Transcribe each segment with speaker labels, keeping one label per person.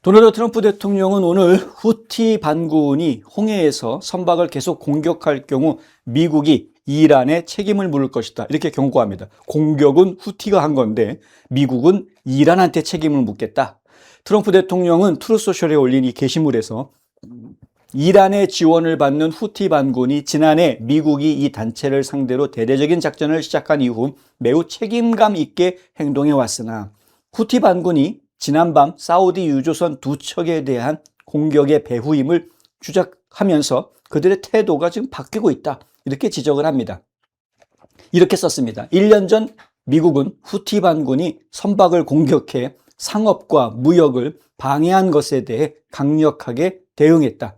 Speaker 1: 도널드 트럼프 대통령은 오늘 후티 반군이 홍해에서 선박을 계속 공격할 경우 미국이 이란에 책임을 물을 것이다. 이렇게 경고합니다. 공격은 후티가 한 건데 미국은 이란한테 책임을 묻겠다. 트럼프 대통령은 트루소셜에 올린 이 게시물에서 이란의 지원을 받는 후티 반군이 지난해 미국이 이 단체를 상대로 대대적인 작전을 시작한 이후 매우 책임감 있게 행동해 왔으나 후티 반군이 지난밤 사우디 유조선 두 척에 대한 공격의 배후임을 주장하면서 그들의 태도가 지금 바뀌고 있다. 이렇게 지적을 합니다. 이렇게 썼습니다. 1년 전 미국은 후티 반군이 선박을 공격해 상업과 무역을 방해한 것에 대해 강력하게 대응했다.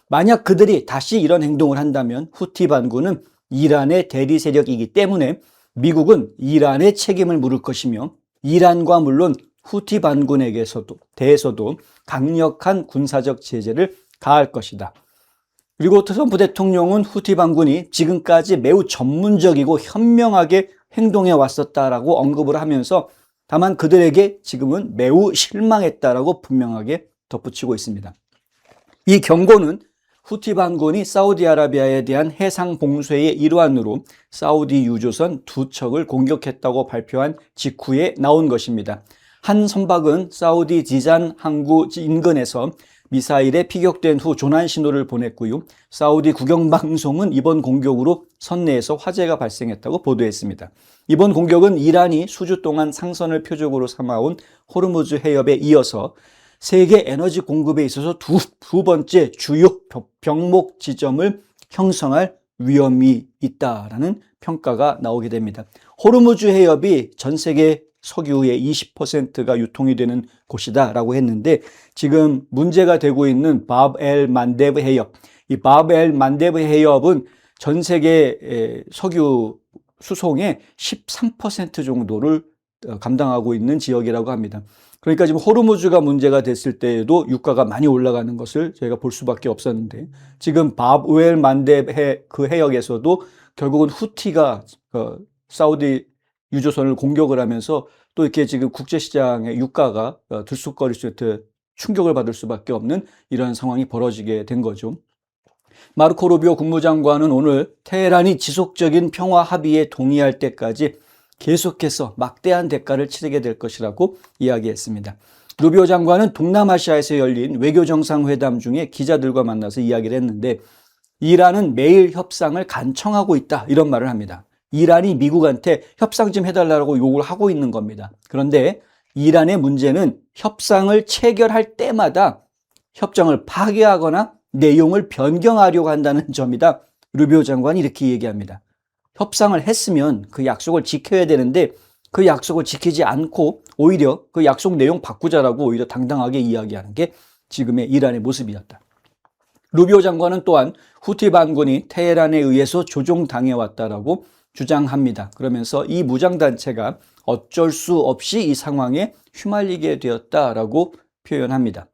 Speaker 1: 만약 그들이 다시 이런 행동을 한다면 후티 반군은 이란의 대리 세력이기 때문에 미국은 이란의 책임을 물을 것이며 이란과 물론 후티 반군에게서도 대해서도 강력한 군사적 제재를 가할 것이다. 그리고 트럼프 대통령은 후티 반군이 지금까지 매우 전문적이고 현명하게 행동해 왔었다라고 언급을 하면서 다만 그들에게 지금은 매우 실망했다라고 분명하게 덧붙이고 있습니다. 이 경고는 후티 반군이 사우디아라비아에 대한 해상 봉쇄의 일환으로 사우디 유조선 두 척을 공격했다고 발표한 직후에 나온 것입니다. 한 선박은 사우디 지잔 항구 인근에서 미사일에 피격된 후 조난 신호를 보냈고요. 사우디 국영방송은 이번 공격으로 선내에서 화재가 발생했다고 보도했습니다. 이번 공격은 이란이 수주 동안 상선을 표적으로 삼아온 호르무즈 해협에 이어서 세계 에너지 공급에 있어서 두 번째 주요 병목 지점을 형성할 위험이 있다라는 평가가 나오게 됩니다. 호르무즈 해협이 전 세계 석유의 20%가 유통이 되는 곳이다라고 했는데 지금 문제가 되고 있는 바브-엘 만데브 해협, 이 바브-엘 만데브 해협은 전 세계 석유 수송의 13% 정도를 감당하고 있는 지역이라고 합니다. 그러니까 지금 호르무즈가 문제가 됐을 때에도 유가가 많이 올라가는 것을 저희가 볼 수밖에 없었는데 지금 바브-엘 만데브 그 해역에서도 결국은 후티가 사우디 유조선을 공격을 하면서 또 이렇게 지금 국제시장의 유가가 들쑥거릴 수 있게 충격을 받을 수밖에 없는 이런 상황이 벌어지게 된 거죠. 마르코 루비오 국무장관은 오늘 테헤란이 지속적인 평화 합의에 동의할 때까지 계속해서 막대한 대가를 치르게 될 것이라고 이야기했습니다. 루비오 장관은 동남아시아에서 열린 외교 정상회담 중에 기자들과 만나서 이야기를 했는데 이란은 매일 협상을 간청하고 있다 이런 말을 합니다. 이란이 미국한테 협상 좀 해달라고 요구를 하고 있는 겁니다. 그런데 이란의 문제는 협상을 체결할 때마다 협정을 파괴하거나 내용을 변경하려고 한다는 점이다. 루비오 장관이 이렇게 얘기합니다. 협상을 했으면 그 약속을 지켜야 되는데 그 약속을 지키지 않고 오히려 그 약속 내용 바꾸자라고 오히려 당당하게 이야기하는 게 지금의 이란의 모습이었다. 루비오 장관은 또한 후티 반군이 테헤란에 의해서 조종당해왔다라고 주장합니다. 그러면서 이 무장단체가 어쩔 수 없이 이 상황에 휘말리게 되었다라고 표현합니다.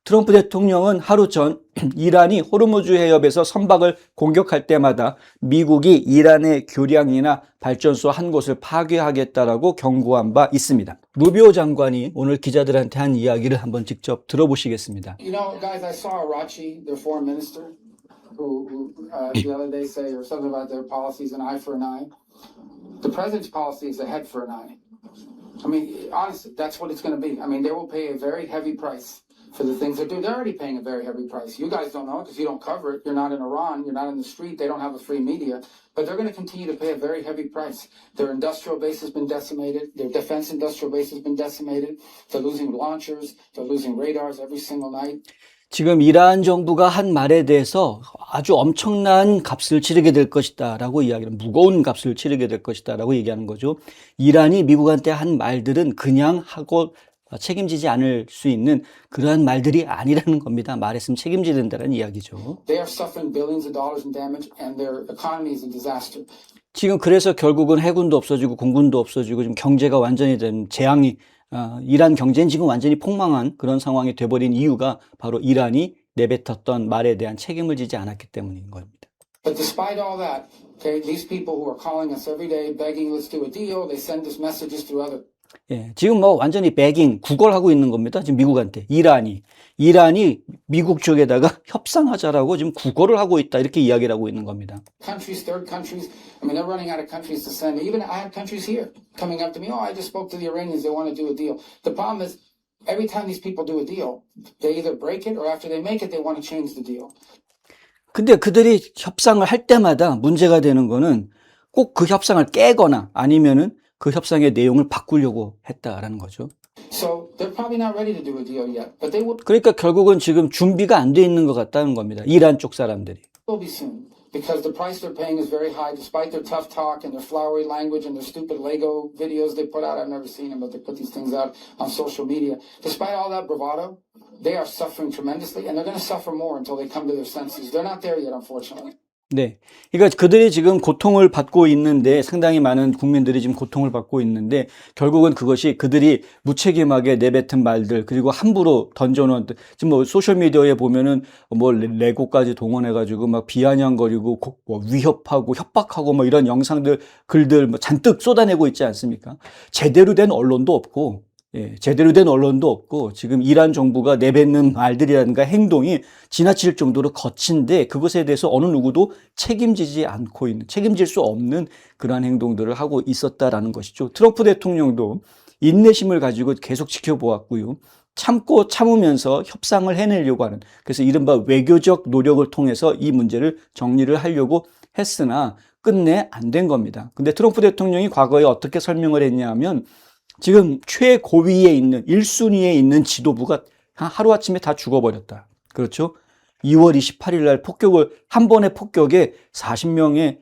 Speaker 1: 트럼프 대통령은 하루 전 이란이 호르무즈 해협에서 선박을 공격할 때마다 미국이 이란의 교량이나 발전소 한 곳을 파괴하겠다라고 경고한 바 있습니다. 루비오 장관이 오늘 기자들한테 한 이야기를 한번 직접 들어보시겠습니다.
Speaker 2: You know, guys, I saw Arachi, their foreign minister, who the other day say or something about their policies, an eye for an eye. The president's policy is a head for an eye. I mean, honestly, that's what it's going to be. I mean, they will pay a very heavy price for the things they do. They're already paying a very heavy price. You guys don't know it because you don't cover it. You're not in Iran. You're not in the street. They don't have a free media. But they're going to continue to pay a very heavy price. Their industrial base has been decimated. Their defense industrial base has been decimated. They're losing launchers. They're losing radars every single night.
Speaker 1: 지금 이란 정부가 한 말에 대해서 아주 엄청난 값을 치르게 될 것이다 라고 이야기를, 무거운 값을 치르게 될 것이다 라고 얘기하는 거죠. 이란이 미국한테 한 말들은 그냥 하고 책임지지 않을 수 있는 그러한 말들이 아니라는 겁니다. 말했으면 책임져야 된다는 이야기죠.
Speaker 2: They are suffering billions of dollars in damage and their economy is a disaster.
Speaker 1: 지금 그래서 결국은 해군도 없어지고 공군도 없어지고 지금 경제가 완전히 된 재앙이 이란 경제는 지금 완전히 폭망한 그런 상황이 돼버린 이유가 바로 이란이 내뱉었던 말에 대한 책임을 지지 않았기 때문인 겁니다.
Speaker 2: But despite all that, okay, these people who are calling us every day, begging, let's do a deal, they send us messages through other
Speaker 1: 예, 지금 뭐 완전히 배깅, 구걸하고 있는 겁니다. 지금 미국한테. 이란이 미국 쪽에다가 협상하자라고 지금 구걸을 하고 있다. 이렇게 이야기를 하고 있는 겁니다.
Speaker 2: Countries, third countries. I mean, they're running out of countries to send. Even I have countries here coming up to me. Oh, I just spoke to the Iranians. They want to do a deal. The problem is, every time these people do a deal, they either break it or after they make it, they want to change the deal.
Speaker 1: 근데 그들이 협상을 할 때마다 문제가 되는 거는 꼭 그 협상을 깨거나 아니면은 그 협상의 내용을 바꾸려고 했다라는 거죠.
Speaker 2: So they're probably not ready to do a deal yet, but they will
Speaker 1: 그러니까 결국은 지금 준비가 안 돼 있는 것 같다는 겁니다. 이란 쪽 사람들이.
Speaker 2: be soon because the price they're paying is very high, despite their tough talk and their flowery language and their stupid Lego videos they put out. I've never seen them, but they put these things out on social media. Despite all that bravado, they are suffering tremendously, and they're going to suffer more until they come to their senses. They're not there yet, unfortunately.
Speaker 1: 네. 그러니까 그들이 지금 고통을 받고 있는데 상당히 많은 국민들이 지금 고통을 받고 있는데 결국은 그것이 그들이 무책임하게 내뱉은 말들 그리고 함부로 던져놓은 지금 뭐 소셜미디어에 보면은 뭐 레고까지 동원해가지고 막 비아냥거리고 뭐 위협하고 협박하고 뭐 이런 영상들 글들 뭐 잔뜩 쏟아내고 있지 않습니까? 제대로 된 언론도 없고 예, 제대로 된 언론도 없고 지금 이란 정부가 내뱉는 말들이라든가 행동이 지나칠 정도로 거친데 그것에 대해서 어느 누구도 책임지지 않고 있는, 책임질 수 없는 그러한 행동들을 하고 있었다라는 것이죠. 트럼프 대통령도 인내심을 가지고 계속 지켜보았고요. 참고 참으면서 협상을 해내려고 하는, 그래서 이른바 외교적 노력을 통해서 이 문제를 정리를 하려고 했으나 끝내 안 된 겁니다. 근데 트럼프 대통령이 과거에 어떻게 설명을 했냐 하면 지금 최고위에 있는 1순위에 있는 지도부가 하루아침에 다 죽어버렸다. 그렇죠? 2월 28일 날 한 번의 폭격에 40명의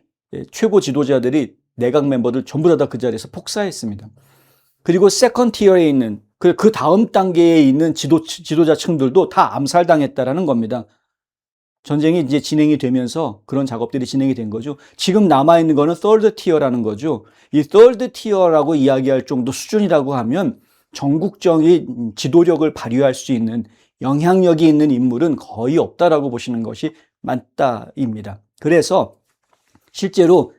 Speaker 1: 최고 지도자들이 내각 멤버들 전부 다 그 자리에서 폭사했습니다. 그리고 세컨 티어에 있는 그 다음 단계에 있는 지도자층들도 다 암살당했다라는 겁니다. 전쟁이 이제 진행이 되면서 그런 작업들이 진행이 된 거죠. 지금 남아있는 거는 third tier라는 거죠. 이 third tier라고 이야기할 정도 수준이라고 하면 전국적인 지도력을 발휘할 수 있는 영향력이 있는 인물은 거의 없다라고 보시는 것이 맞다입니다. 그래서 실제로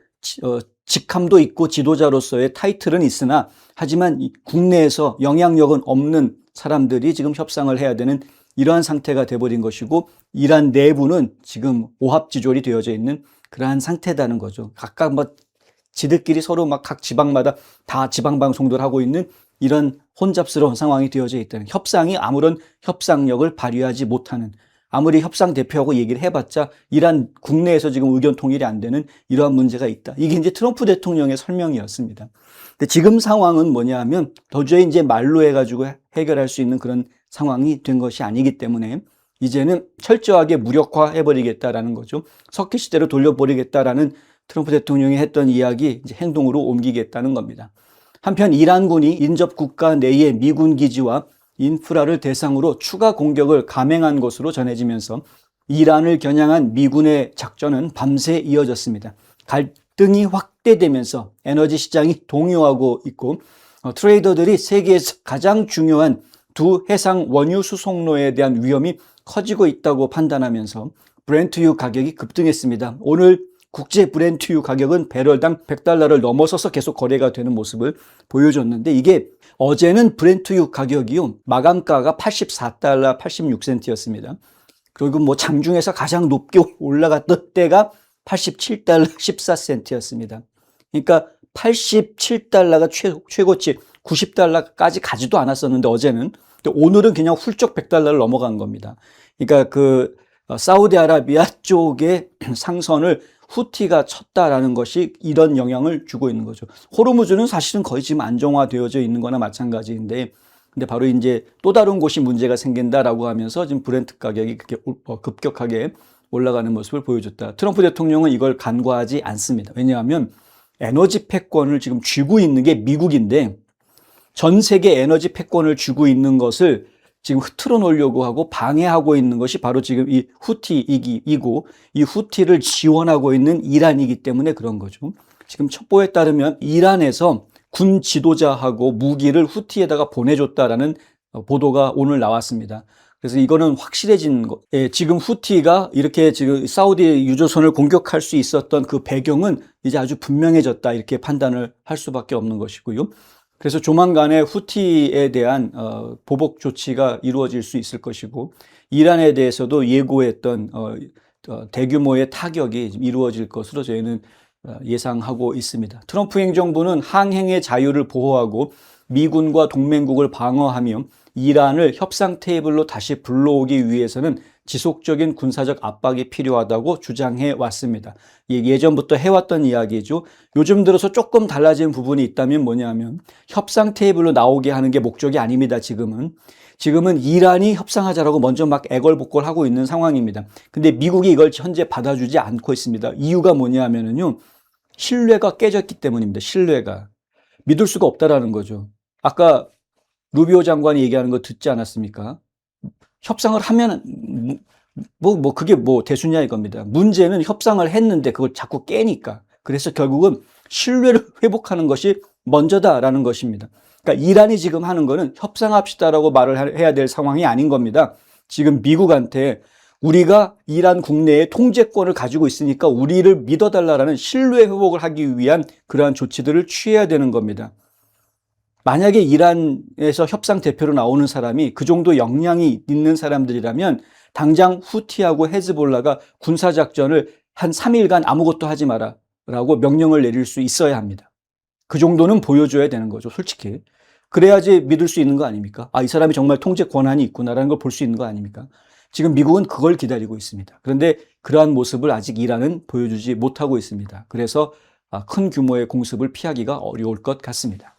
Speaker 1: 직함도 있고 지도자로서의 타이틀은 있으나 하지만 국내에서 영향력은 없는 사람들이 지금 협상을 해야 되는 이러한 상태가 돼버린 것이고 이란 내부는 지금 오합지졸이 되어져 있는 그러한 상태다는 거죠. 각각 뭐 지들끼리 서로 막 각 지방마다 다 지방 방송들 하고 있는 이런 혼잡스러운 상황이 되어져 있다는, 협상이 아무런 협상력을 발휘하지 못하는, 아무리 협상 대표하고 얘기를 해봤자 이란 국내에서 지금 의견 통일이 안 되는 이러한 문제가 있다. 이게 이제 트럼프 대통령의 설명이었습니다. 근데 지금 상황은 뭐냐 하면 도저히 이제 말로 해가지고 해결할 수 있는 그런 상황이 된 것이 아니기 때문에 이제는 철저하게 무력화해버리겠다라는 거죠. 석기 시대로 돌려버리겠다라는 트럼프 대통령이 했던 이야기 이제 행동으로 옮기겠다는 겁니다. 한편 이란군이 인접 국가 내의 미군 기지와 인프라를 대상으로 추가 공격을 감행한 것으로 전해지면서 이란을 겨냥한 미군의 작전은 밤새 이어졌습니다. 갈등이 확대되면서 에너지 시장이 동요하고 있고 트레이더들이 세계에서 가장 중요한 두 해상 원유 수송로에 대한 위험이 커지고 있다고 판단하면서 브렌트유 가격이 급등했습니다. 오늘 국제 브렌트유 가격은 배럴당 $100를 넘어서서 계속 거래가 되는 모습을 보여줬는데 이게 어제는 브렌트유 가격이요 마감가가 $84 86센트였습니다. 그리고 뭐 장중에서 가장 높게 올라갔던 때가 $87 14센트였습니다. 그러니까 $87가 최고치, $90까지 가지도 않았었는데 어제는, 근데 오늘은 그냥 훌쩍 $100를 넘어간 겁니다. 그러니까 사우디아라비아 쪽의 상선을 후티가 쳤다라는 것이 이런 영향을 주고 있는 거죠. 호르무즈는 사실은 거의 지금 안정화되어져 있는 거나 마찬가지인데, 근데 바로 이제 또 다른 곳이 문제가 생긴다라고 하면서 지금 브렌트 가격이 그렇게 급격하게 올라가는 모습을 보여줬다. 트럼프 대통령은 이걸 간과하지 않습니다. 왜냐하면 에너지 패권을 지금 쥐고 있는 게 미국인데 전 세계 에너지 패권을 쥐고 있는 것을 지금 흐트러 놓으려고 하고 방해하고 있는 것이 바로 지금 이 후티이고 이 후티를 지원하고 있는 이란이기 때문에 그런 거죠. 지금 첩보에 따르면 이란에서 군 지도자하고 무기를 후티에다가 보내줬다라는 보도가 오늘 나왔습니다. 그래서 이거는 확실해진 거. 예, 지금 후티가 이렇게 지금 사우디 유조선을 공격할 수 있었던 그 배경은 이제 아주 분명해졌다 이렇게 판단을 할 수밖에 없는 것이고요. 그래서 조만간에 후티에 대한 보복 조치가 이루어질 수 있을 것이고 이란에 대해서도 예고했던 대규모의 타격이 이루어질 것으로 저희는 예상하고 있습니다. 트럼프 행정부는 항행의 자유를 보호하고 미군과 동맹국을 방어하며 이란을 협상 테이블로 다시 불러오기 위해서는 지속적인 군사적 압박이 필요하다고 주장해 왔습니다. 예전부터 해왔던 이야기죠. 요즘 들어서 조금 달라진 부분이 있다면 뭐냐면 협상 테이블로 나오게 하는 게 목적이 아닙니다. 지금은 이란이 협상하자라고 먼저 막 애걸복걸하고 있는 상황입니다. 근데 미국이 이걸 현재 받아주지 않고 있습니다. 이유가 뭐냐면요. 신뢰가 깨졌기 때문입니다. 신뢰가. 믿을 수가 없다라는 거죠. 아까 루비오 장관이 얘기하는 거 듣지 않았습니까? 협상을 하면 그게 대수냐 이겁니다. 문제는 협상을 했는데 그걸 자꾸 깨니까. 그래서 결국은 신뢰를 회복하는 것이 먼저다라는 것입니다. 그러니까 이란이 지금 하는 거는 협상합시다라고 말을 해야 될 상황이 아닌 겁니다. 지금 미국한테 우리가 이란 국내의 통제권을 가지고 있으니까 우리를 믿어달라라는 신뢰 회복을 하기 위한 그러한 조치들을 취해야 되는 겁니다. 만약에 이란에서 협상 대표로 나오는 사람이 그 정도 역량이 있는 사람들이라면 당장 후티하고 헤즈볼라가 군사작전을 한 3일간 아무것도 하지 마라 라고 명령을 내릴 수 있어야 합니다. 그 정도는 보여줘야 되는 거죠, 솔직히. 그래야지 믿을 수 있는 거 아닙니까? 이 사람이 정말 통제 권한이 있구나라는 걸 볼 수 있는 거 아닙니까? 지금 미국은 그걸 기다리고 있습니다. 그런데 그러한 모습을 아직 이란은 보여주지 못하고 있습니다. 그래서 큰 규모의 공습을 피하기가 어려울 것 같습니다.